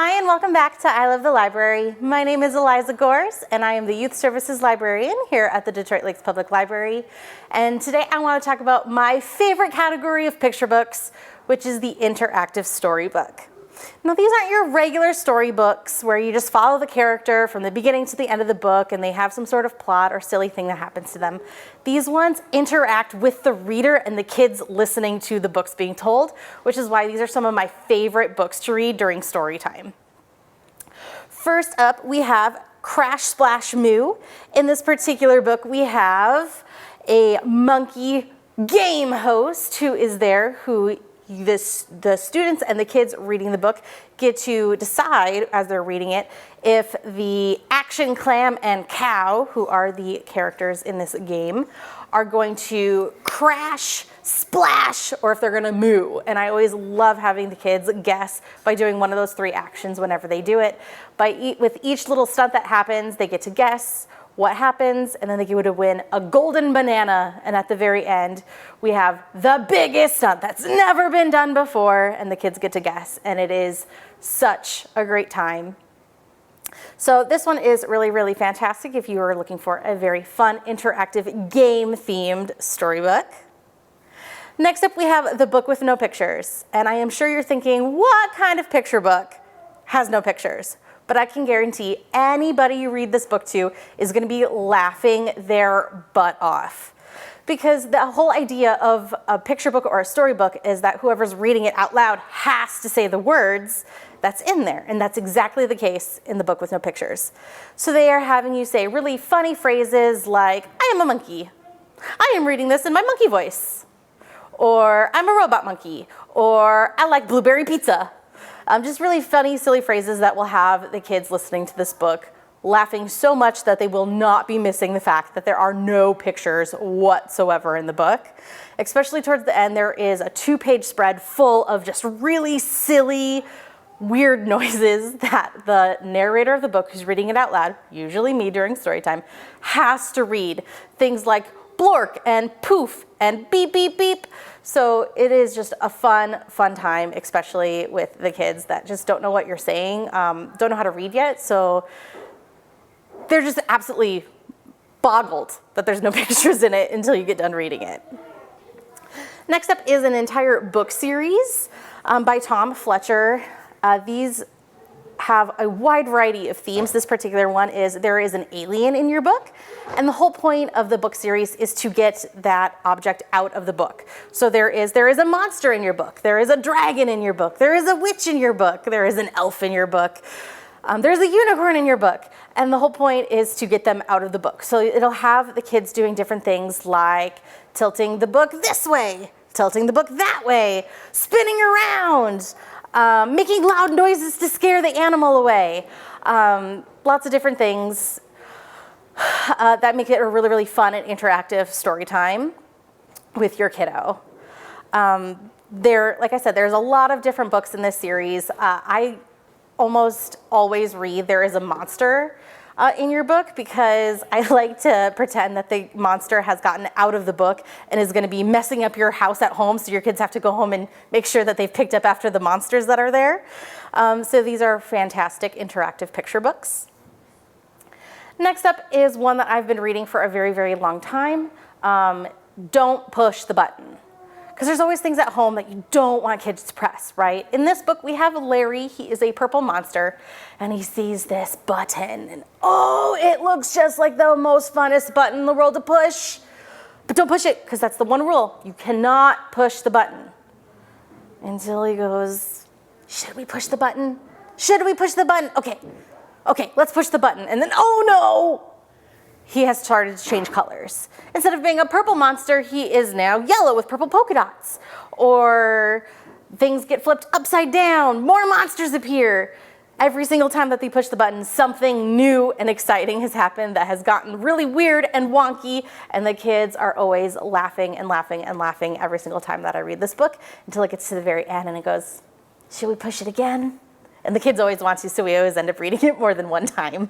Hi, and welcome back to I Love the Library. My name is Eliza Gores, and I am the Youth Services Librarian here at the Detroit Lakes Public Library. And today I want to talk about my favorite category of picture books, which is the interactive storybook. Now, these aren't your regular storybooks where you just follow the character from the beginning to the end of the book and they have some sort of plot or silly thing that happens to them. These ones interact with the reader and the kids listening to the books being told, which is why these are some of my favorite books to read during story time. First up, we have Crash Splash Moo. In this particular book, we have a monkey game host who is there who the students and the kids reading the book get to decide as they're reading it if the action clam and cow, who are the characters in this game, are going to crash, splash, or if they're going to moo. And I always love having the kids guess by doing one of those three actions whenever they do it. With each little stunt that happens, they get to guess what happens, and then they get to win a golden banana. And at the very end, we have the biggest stunt that's never been done before, and the kids get to guess, and it is such a great time. So this one is really, really fantastic if you are looking for a very fun, interactive, game-themed storybook. Next up, we have the book with no pictures, and I am sure you're thinking, what kind of picture book has no pictures? But I can guarantee anybody you read this book to is going to be laughing their butt off. Because the whole idea of a picture book or a storybook is that whoever's reading it out loud has to say the words that's in there. And that's exactly the case in the book with no pictures. So they are having you say really funny phrases like, I am a monkey. I am reading this in my monkey voice. Or I'm a robot monkey. Or I like blueberry pizza. Just really funny, silly phrases that will have the kids listening to this book laughing so much that they will not be missing the fact that there are no pictures whatsoever in the book. Especially towards the end, there is a 2-page spread full of just really silly, weird noises that the narrator of the book, who's reading it out loud, usually me during story time, has to read. Things like blork and poof and beep, beep, beep. So it is just a fun time, especially with the kids that just don't know what you're saying, don't know how to read yet. So they're just absolutely boggled that there's no pictures in it until you get done reading it. Next up is an entire book series by Tom Fletcher. These have a wide variety of themes. This particular one is there is an alien in your book, and the whole point of the book series is to get that object out of the book. So there is a monster in your book, there is a dragon in your book, there is a witch in your book, there is an elf in your book, there's a unicorn in your book, and the whole point is to get them out of the book. So it'll have the kids doing different things like tilting the book this way, tilting the book that way, spinning around, making loud noises to scare the animal away. Lots of different things that make it a really, really fun and interactive story time with your kiddo. Like I said, there's a lot of different books in this series. I almost always read there is a monster in your book because I like to pretend that the monster has gotten out of the book and is going to be messing up your house at home, so your kids have to go home and make sure that they've picked up after the monsters that are there. So these are fantastic interactive picture books. Next up is one that I've been reading for a very, very long time. Don't push the button. Because there's always things at home that you don't want kids to press, right? In this book, we have Larry. He is a purple monster, and he sees this button, and oh, it looks just like the most funnest button in the world to push. But don't push it, because that's the one rule. You cannot push the button. Until he goes, should we push the button? Should we push the button? Okay, let's push the button. And then, oh no! He has started to change colors. Instead of being a purple monster, he is now yellow with purple polka dots. Or things get flipped upside down, more monsters appear. Every single time that they push the button, something new and exciting has happened that has gotten really weird and wonky, and the kids are always laughing and laughing and laughing every single time that I read this book until it gets to the very end and it goes, should we push it again? And the kids always want to, so we always end up reading it more than one time.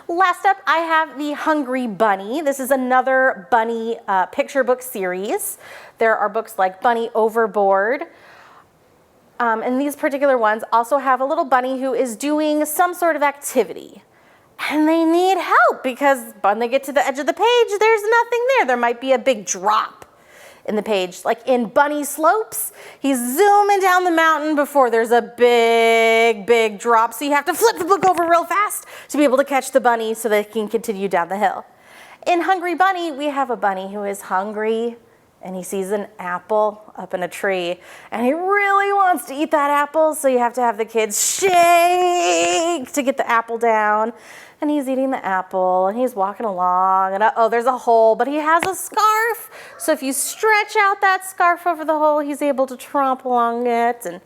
Last up, I have The Hungry Bunny. This is another bunny picture book series. There are books like Bunny Overboard, And these particular ones also have a little bunny who is doing some sort of activity. And they need help because when they get to the edge of the page, there's nothing there. There might be a big drop in the page. Like in Bunny Slopes, he's zooming down the mountain before there's a big drop. So you have to flip the book over real fast to be able to catch the bunny so that he can continue down the hill. In Hungry Bunny, we have a bunny who is hungry and he sees an apple up in a tree and he really wants to eat that apple, so you have to have the kids shake to get the apple down. And he's eating the apple and he's walking along and oh, there's a hole, but he has a scarf. So if you stretch out that scarf over the hole, he's able to tromp along it, and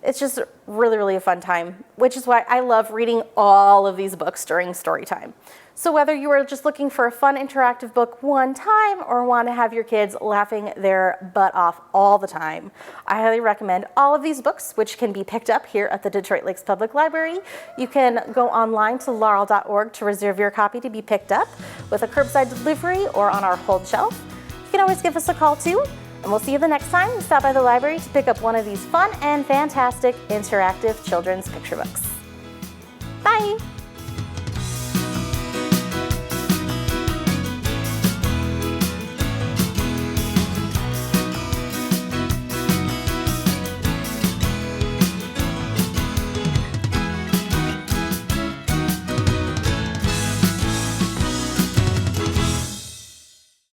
it's just really a fun time, which is why I love reading all of these books during story time. So whether you are just looking for a fun interactive book one time or want to have your kids laughing their butt off all the time, I highly recommend all of these books, which can be picked up here at the Detroit Lakes Public Library. You can go online to laurel.org to reserve your copy to be picked up with a curbside delivery or on our hold shelf. You can always give us a call too, and we'll see you the next time you stop by the library to pick up one of these fun and fantastic interactive children's picture books. Bye!